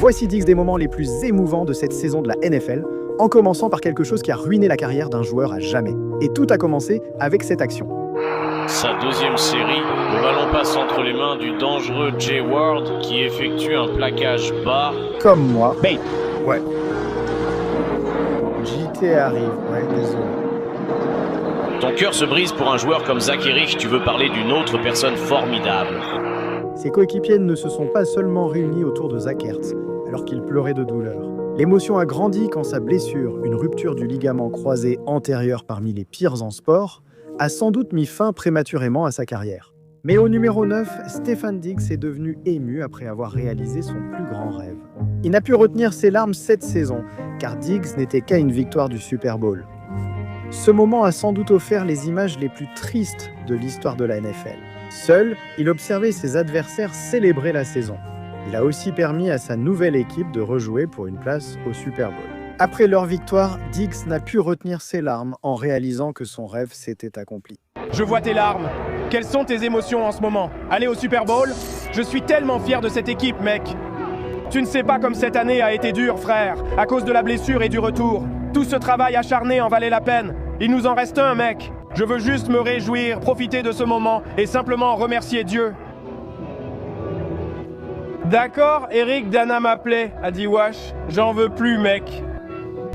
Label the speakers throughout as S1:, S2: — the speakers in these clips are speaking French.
S1: Voici 10 des moments les plus émouvants de cette saison de la NFL, en commençant par quelque chose qui a ruiné la carrière d'un joueur à jamais. Et tout a commencé avec cette action.
S2: Sa deuxième série, le ballon passe entre les mains du dangereux Jay Ward qui effectue un plaquage bas.
S1: Comme moi.
S3: Bait.
S1: Ouais. JT arrive, ouais, désolé.
S2: Ton cœur se brise pour un joueur comme Zach Erich, tu veux parler d'une autre personne formidable.
S1: Ses coéquipiers ne se sont pas seulement réunis autour de Zach Ertz, alors qu'il pleurait de douleur. L'émotion a grandi quand sa blessure, une rupture du ligament croisé antérieur parmi les pires en sport, a sans doute mis fin prématurément à sa carrière. Mais au numéro 9, Stefon Diggs est devenu ému après avoir réalisé son plus grand rêve. Il n'a pu retenir ses larmes cette saison, car Diggs n'était qu'à une victoire du Super Bowl. Ce moment a sans doute offert les images les plus tristes de l'histoire de la NFL. Seul, il observait ses adversaires célébrer la saison. Il a aussi permis à sa nouvelle équipe de rejouer pour une place au Super Bowl. Après leur victoire, Diggs n'a pu retenir ses larmes en réalisant que son rêve s'était accompli.
S3: Je vois tes larmes. Quelles sont tes émotions en ce moment? Aller au Super Bowl? Je suis tellement fier de cette équipe, mec. Tu ne sais pas comme cette année a été dure, frère, à cause de la blessure et du retour. Tout ce travail acharné en valait la peine. Il nous en reste un, mec. Je veux juste me réjouir, profiter de ce moment et simplement remercier Dieu. D'accord, Eric Dana m'appelait, a dit Wash. J'en veux plus, mec.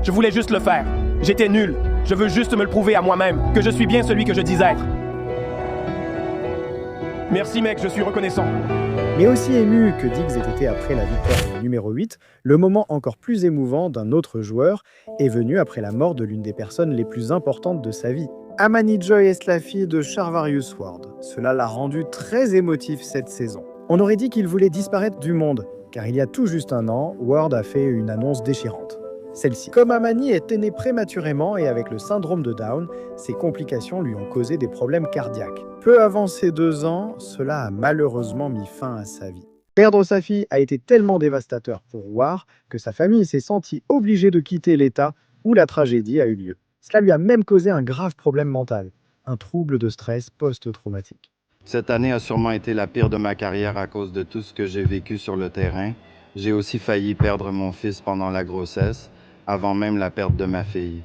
S3: Je voulais juste le faire. J'étais nul. Je veux juste me le prouver à moi-même, que je suis bien celui que je dis être. Merci, mec, je suis reconnaissant.
S1: Mais aussi ému que Diggs ait été après la victoire au numéro 8, le moment encore plus émouvant d'un autre joueur est venu après la mort de l'une des personnes les plus importantes de sa vie. Amani Joy est la fille de Charvarius Ward. Cela l'a rendu très émotif cette saison. On aurait dit qu'il voulait disparaître du monde, car il y a tout juste un an, Ward a fait une annonce déchirante. Celle-ci. Comme Amani était né prématurément et avec le syndrome de Down, ses complications lui ont causé des problèmes cardiaques. Peu avant ses 2 ans, cela a malheureusement mis fin à sa vie. Perdre sa fille a été tellement dévastateur pour Ward que sa famille s'est sentie obligée de quitter l'État où la tragédie a eu lieu. Cela lui a même causé un grave problème mental, un trouble de stress post-traumatique.
S4: Cette année a sûrement été la pire de ma carrière à cause de tout ce que j'ai vécu sur le terrain. J'ai aussi failli perdre mon fils pendant la grossesse, avant même la perte de ma fille.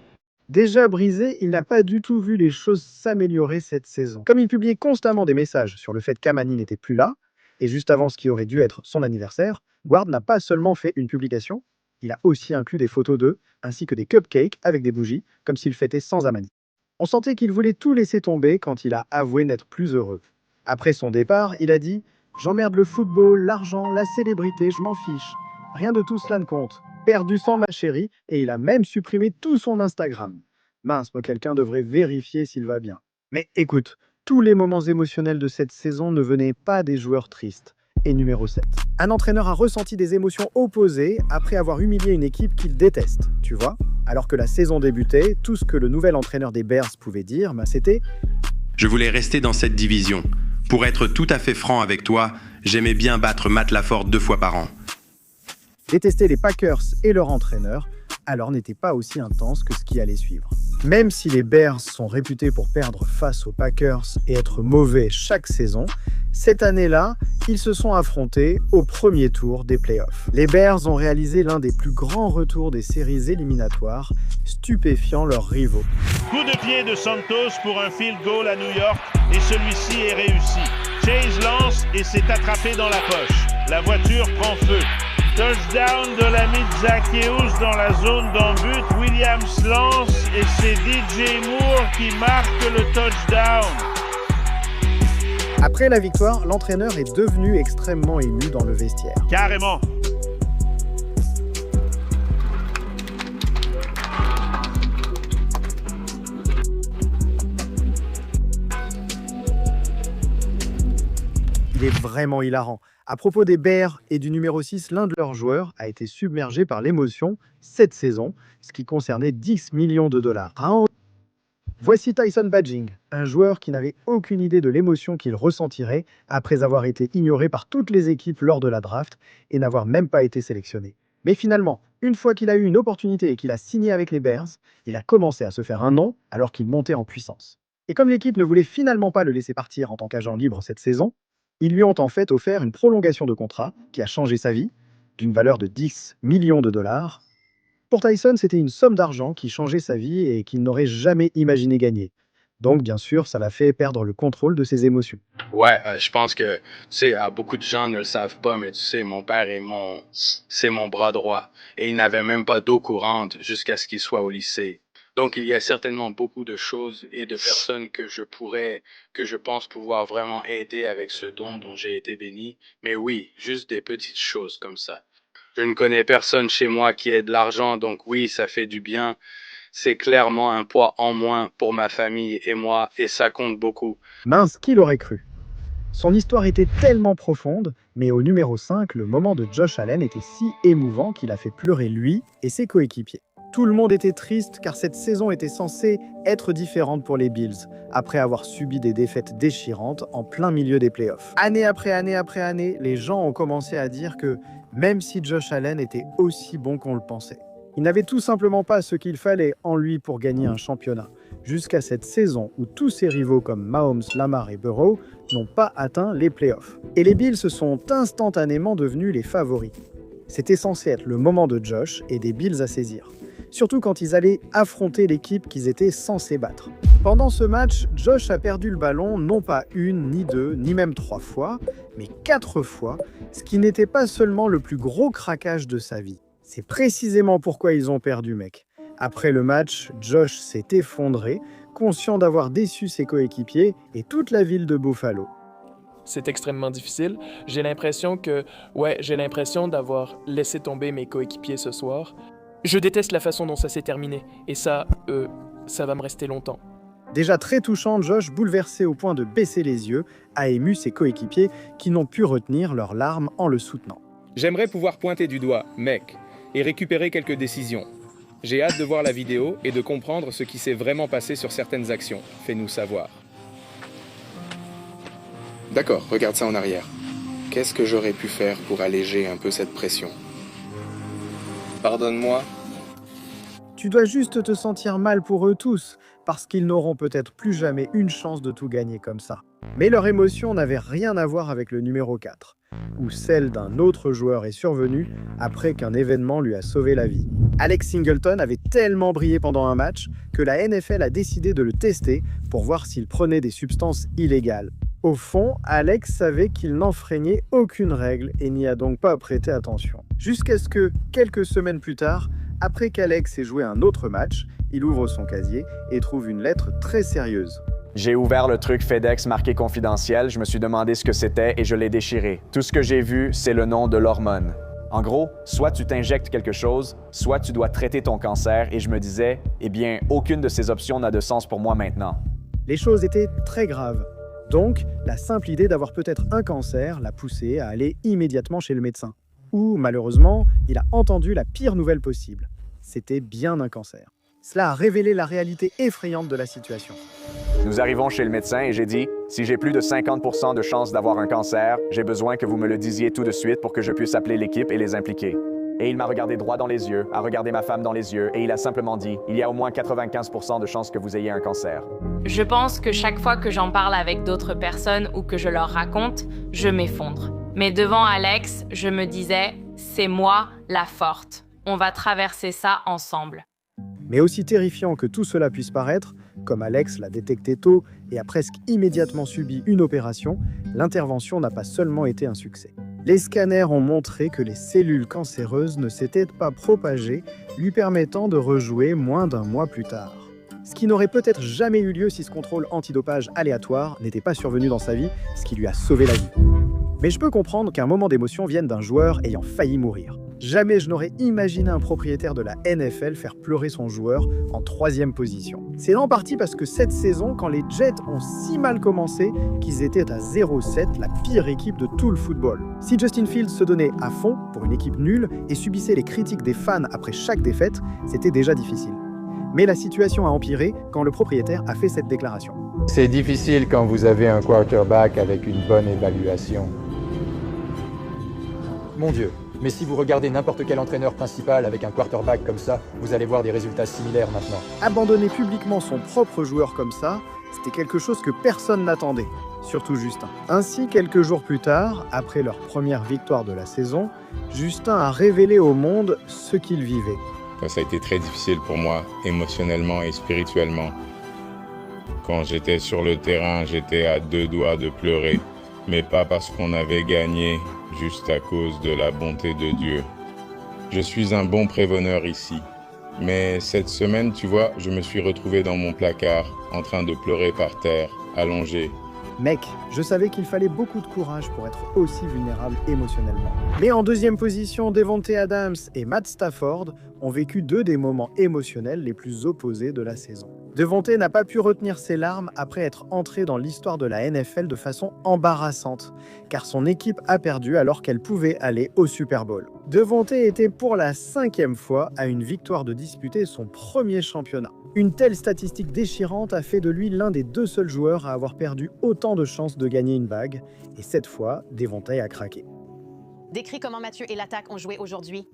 S1: Déjà brisé, il n'a pas du tout vu les choses s'améliorer cette saison. Comme il publiait constamment des messages sur le fait qu'Amani n'était plus là, et juste avant ce qui aurait dû être son anniversaire, Ward n'a pas seulement fait une publication, il a aussi inclus des photos d'eux, ainsi que des cupcakes avec des bougies, comme s'il fêtait sans Amani. On sentait qu'il voulait tout laisser tomber quand il a avoué n'être plus heureux. Après son départ, il a dit « J'emmerde le football, l'argent, la célébrité, je m'en fiche. Rien de tout cela ne compte. Perdu sans ma chérie, et il a même supprimé tout son Instagram. Mince, moi, quelqu'un devrait vérifier s'il va bien. Mais écoute, tous les moments émotionnels de cette saison ne venaient pas des joueurs tristes. Et numéro 7. Un entraîneur a ressenti des émotions opposées après avoir humilié une équipe qu'il déteste, tu vois. Alors que la saison débutait, tout ce que le nouvel entraîneur des Bears pouvait dire, c'était
S5: « Je voulais rester dans cette division. Pour être tout à fait franc avec toi, j'aimais bien battre Matt LaFleur 2 fois par an. »
S1: Détester les Packers et leur entraîneur, alors n'était pas aussi intense que ce qui allait suivre. Même si les Bears sont réputés pour perdre face aux Packers et être mauvais chaque saison, cette année-là, ils se sont affrontés au premier tour des playoffs. Les Bears ont réalisé l'un des plus grands retours des séries éliminatoires, stupéfiant leurs rivaux.
S6: Coup de pied de Santos pour un field goal à New York et celui-ci est réussi. Chase lance et s'est attrapé dans la poche. La voiture prend feu. Touchdown de l'ami de Zaccheaus dans la zone d'en-but. Williams lance et c'est DJ Moore qui marque le touchdown.
S1: Après la victoire, l'entraîneur est devenu extrêmement ému dans le vestiaire.
S6: Carrément.
S1: Il est vraiment hilarant. À propos des Bears et du numéro 6, l'un de leurs joueurs a été submergé par l'émotion cette saison, ce qui concernait 10 millions de dollars. Voici Tyson Badging, un joueur qui n'avait aucune idée de l'émotion qu'il ressentirait après avoir été ignoré par toutes les équipes lors de la draft et n'avoir même pas été sélectionné. Mais finalement, une fois qu'il a eu une opportunité et qu'il a signé avec les Bears, il a commencé à se faire un nom alors qu'il montait en puissance. Et comme l'équipe ne voulait finalement pas le laisser partir en tant qu'agent libre cette saison, ils lui ont en fait offert une prolongation de contrat qui a changé sa vie, d'une valeur de 10 millions de dollars. Pour Tyson, c'était une somme d'argent qui changeait sa vie et qu'il n'aurait jamais imaginé gagner. Donc, bien sûr, ça l'a fait perdre le contrôle de ses émotions.
S7: Ouais, je pense que, tu sais, beaucoup de gens ne le savent pas, mais tu sais, mon père c'est mon bras droit. Et il n'avait même pas d'eau courante jusqu'à ce qu'il soit au lycée. Donc, il y a certainement beaucoup de choses et de personnes que je pense pouvoir vraiment aider avec ce don dont j'ai été béni. Mais oui, juste des petites choses comme ça. Je ne connais personne chez moi qui ait de l'argent, donc oui, ça fait du bien. C'est clairement un poids en moins pour ma famille et moi, et ça compte beaucoup.
S1: Mince, qui l'aurait cru? Son histoire était tellement profonde, mais au numéro 5, le moment de Josh Allen était si émouvant qu'il a fait pleurer lui et ses coéquipiers. Tout le monde était triste car cette saison était censée être différente pour les Bills, après avoir subi des défaites déchirantes en plein milieu des playoffs. Année après année, les gens ont commencé à dire que même si Josh Allen était aussi bon qu'on le pensait, il n'avait tout simplement pas ce qu'il fallait en lui pour gagner un championnat, jusqu'à cette saison où tous ses rivaux comme Mahomes, Lamar et Burrow n'ont pas atteint les playoffs. Et les Bills sont instantanément devenus les favoris. C'était censé être le moment de Josh et des Bills à saisir, surtout quand ils allaient affronter l'équipe qu'ils étaient censés battre. Pendant ce match, Josh a perdu le ballon non pas une, ni deux, ni même 3 fois, mais 4 fois, ce qui n'était pas seulement le plus gros craquage de sa vie. C'est précisément pourquoi ils ont perdu, mec. Après le match, Josh s'est effondré, conscient d'avoir déçu ses coéquipiers et toute la ville de Buffalo.
S8: C'est extrêmement difficile. J'ai l'impression d'avoir laissé tomber mes coéquipiers ce soir. Je déteste la façon dont ça s'est terminé, et ça va me rester longtemps.
S1: Déjà très touchant, Josh, bouleversé au point de baisser les yeux, a ému ses coéquipiers qui n'ont pu retenir leurs larmes en le soutenant.
S9: J'aimerais pouvoir pointer du doigt, mec, et récupérer quelques décisions. J'ai hâte de voir la vidéo et de comprendre ce qui s'est vraiment passé sur certaines actions. Fais-nous savoir.
S10: D'accord, regarde ça en arrière. Qu'est-ce que j'aurais pu faire pour alléger un peu cette pression? Pardonne-moi.
S1: Tu dois juste te sentir mal pour eux tous, parce qu'ils n'auront peut-être plus jamais une chance de tout gagner comme ça. Mais leur émotion n'avait rien à voir avec le numéro 4, où celle d'un autre joueur est survenue après qu'un événement lui a sauvé la vie. Alex Singleton avait tellement brillé pendant un match que la NFL a décidé de le tester pour voir s'il prenait des substances illégales. Au fond, Alex savait qu'il n'enfreignait aucune règle et n'y a donc pas prêté attention. Jusqu'à ce que, quelques semaines plus tard, après qu'Alex ait joué un autre match, il ouvre son casier et trouve une lettre très sérieuse.
S11: J'ai ouvert le truc FedEx marqué confidentiel, je me suis demandé ce que c'était et je l'ai déchiré. Tout ce que j'ai vu, c'est le nom de l'hormone. En gros, soit tu t'injectes quelque chose, soit tu dois traiter ton cancer et je me disais, eh bien, aucune de ces options n'a de sens pour moi maintenant.
S1: Les choses étaient très graves. Donc, la simple idée d'avoir peut-être un cancer l'a poussé à aller immédiatement chez le médecin. Où, malheureusement, il a entendu la pire nouvelle possible. C'était bien un cancer. Cela a révélé la réalité effrayante de la situation.
S11: Nous arrivons chez le médecin et j'ai dit, si j'ai plus de 50% de chances d'avoir un cancer, j'ai besoin que vous me le disiez tout de suite pour que je puisse appeler l'équipe et les impliquer. Et il m'a regardé droit dans les yeux, a regardé ma femme dans les yeux et il a simplement dit, il y a au moins 95% de chances que vous ayez un cancer.
S12: Je pense que chaque fois que j'en parle avec d'autres personnes ou que je leur raconte, je m'effondre. Mais devant Alex, je me disais, c'est moi la forte. On va traverser ça ensemble.
S1: Mais aussi terrifiant que tout cela puisse paraître, comme Alex l'a détecté tôt et a presque immédiatement subi une opération, l'intervention n'a pas seulement été un succès. Les scanners ont montré que les cellules cancéreuses ne s'étaient pas propagées, lui permettant de rejouer moins d'un mois plus tard. Ce qui n'aurait peut-être jamais eu lieu si ce contrôle antidopage aléatoire n'était pas survenu dans sa vie, ce qui lui a sauvé la vie. Mais je peux comprendre qu'un moment d'émotion vienne d'un joueur ayant failli mourir. Jamais je n'aurais imaginé un propriétaire de la NFL faire pleurer son joueur en 3e position. C'est en partie parce que cette saison, quand les Jets ont si mal commencé qu'ils étaient à 0-7, la pire équipe de tout le football. Si Justin Fields se donnait à fond pour une équipe nulle et subissait les critiques des fans après chaque défaite, c'était déjà difficile. Mais la situation a empiré quand le propriétaire a fait cette déclaration.
S13: C'est difficile quand vous avez un quarterback avec une bonne évaluation.
S14: Mon Dieu, mais si vous regardez n'importe quel entraîneur principal avec un quarterback comme ça, vous allez voir des résultats similaires maintenant.
S1: Abandonner publiquement son propre joueur comme ça, c'était quelque chose que personne n'attendait, surtout Justin. Ainsi, quelques jours plus tard, après leur première victoire de la saison, Justin a révélé au monde ce qu'il vivait.
S15: Ça a été très difficile pour moi, émotionnellement et spirituellement. Quand j'étais sur le terrain, j'étais à 2 doigts de pleurer, mais pas parce qu'on avait gagné, juste à cause de la bonté de Dieu. Je suis un bon préveneur ici, mais cette semaine, tu vois, je me suis retrouvé dans mon placard, en train de pleurer par terre, allongé.
S1: Mec, je savais qu'il fallait beaucoup de courage pour être aussi vulnérable émotionnellement. Mais en deuxième position, Devonte Adams et Matt Stafford ont vécu 2 des moments émotionnels les plus opposés de la saison. Devonte n'a pas pu retenir ses larmes après être entré dans l'histoire de la NFL de façon embarrassante, car son équipe a perdu alors qu'elle pouvait aller au Super Bowl. Devonte était pour la 5e fois à une victoire de disputer son premier championnat. Une telle statistique déchirante a fait de lui l'un des 2 seuls joueurs à avoir perdu autant de chances de gagner une bague, et cette fois, Devonte a craqué.
S16: Décris comment Mathieu et l'attaque ont joué aujourd'hui.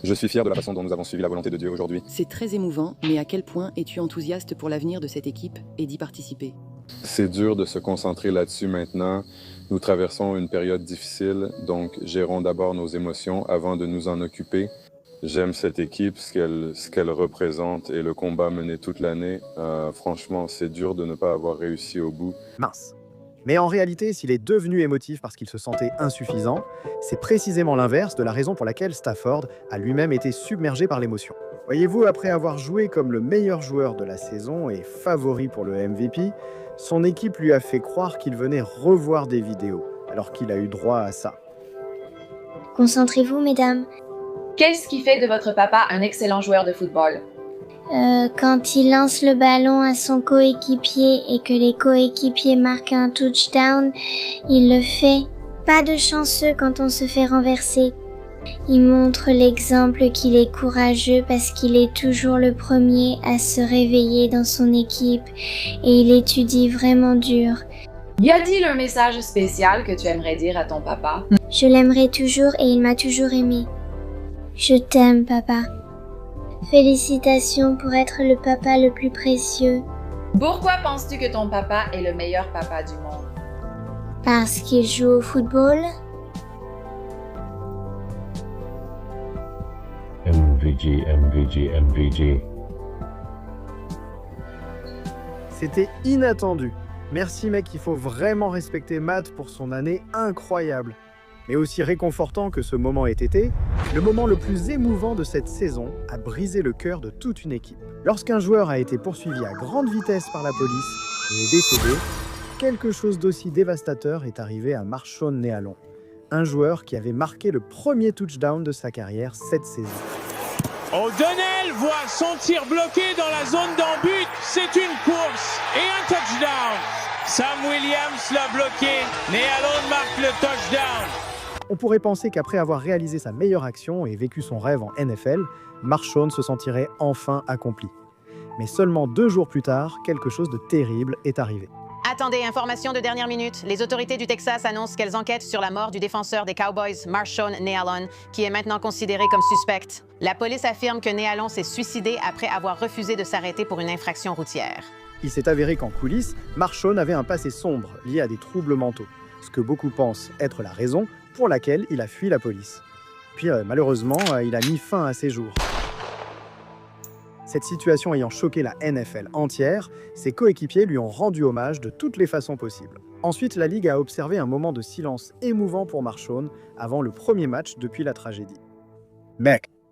S10: Je suis fier de la façon dont nous avons suivi la volonté de Dieu aujourd'hui.
S17: C'est très émouvant, mais à quel point es-tu enthousiaste pour l'avenir de cette équipe et d'y participer?
S10: C'est dur de se concentrer là-dessus maintenant. Nous traversons une période difficile, donc gérons d'abord nos émotions avant de nous en occuper. J'aime cette équipe, ce qu'elle représente et le combat mené toute l'année. Franchement, c'est dur de ne pas avoir réussi au bout.
S1: Mince. Mais en réalité, s'il est devenu émotif parce qu'il se sentait insuffisant, c'est précisément l'inverse de la raison pour laquelle Stafford a lui-même été submergé par l'émotion. Voyez-vous, après avoir joué comme le meilleur joueur de la saison et favori pour le MVP, son équipe lui a fait croire qu'il venait revoir des vidéos, alors qu'il a eu droit à ça.
S18: Concentrez-vous, mesdames.
S19: Qu'est-ce qui fait de votre papa un excellent joueur de football?
S18: Quand il lance le ballon à son coéquipier et que les coéquipiers marquent un touchdown, il le fait. Pas de chanceux quand on se fait renverser. Il montre l'exemple qu'il est courageux parce qu'il est toujours le premier à se réveiller dans son équipe et il étudie vraiment dur.
S19: Y a-t-il un message spécial que tu aimerais dire à ton papa?
S18: Je l'aimerai toujours et il m'a toujours aimé. Je t'aime, papa. Félicitations pour être le papa le plus précieux.
S19: Pourquoi penses-tu que ton papa est le meilleur papa du monde?
S18: Parce qu'il joue au football.
S20: MVG.
S1: C'était inattendu. Merci mec, il faut vraiment respecter Matt pour son année incroyable. Mais aussi réconfortant que ce moment ait été, le moment le plus émouvant de cette saison a brisé le cœur de toute une équipe. Lorsqu'un joueur a été poursuivi à grande vitesse par la police et est décédé, quelque chose d'aussi dévastateur est arrivé à Marshawn Nealon, un joueur qui avait marqué le premier touchdown de sa carrière cette saison.
S21: O'Donnell voit son tir bloqué dans la zone d'en-but. C'est une course et un touchdown. Sam Williams l'a bloqué. Nealon marque le touchdown.
S1: On pourrait penser qu'après avoir réalisé sa meilleure action et vécu son rêve en NFL, Marshawn se sentirait enfin accompli. Mais seulement 2 jours plus tard, quelque chose de terrible est arrivé.
S16: Attendez, information de dernière minute. Les autorités du Texas annoncent qu'elles enquêtent sur la mort du défenseur des Cowboys, Marshawn Nealon, qui est maintenant considéré comme suspect. La police affirme que Nealon s'est suicidé après avoir refusé de s'arrêter pour une infraction routière.
S1: Il s'est avéré qu'en coulisses, Marshawn avait un passé sombre lié à des troubles mentaux, ce que beaucoup pensent être la raison pour laquelle il a fui la police. Puis malheureusement, il a mis fin à ses jours. Cette situation ayant choqué la NFL entière, ses coéquipiers lui ont rendu hommage de toutes les façons possibles. Ensuite, la Ligue a observé un moment de silence émouvant pour Marshawn avant le premier match depuis la tragédie. Mec,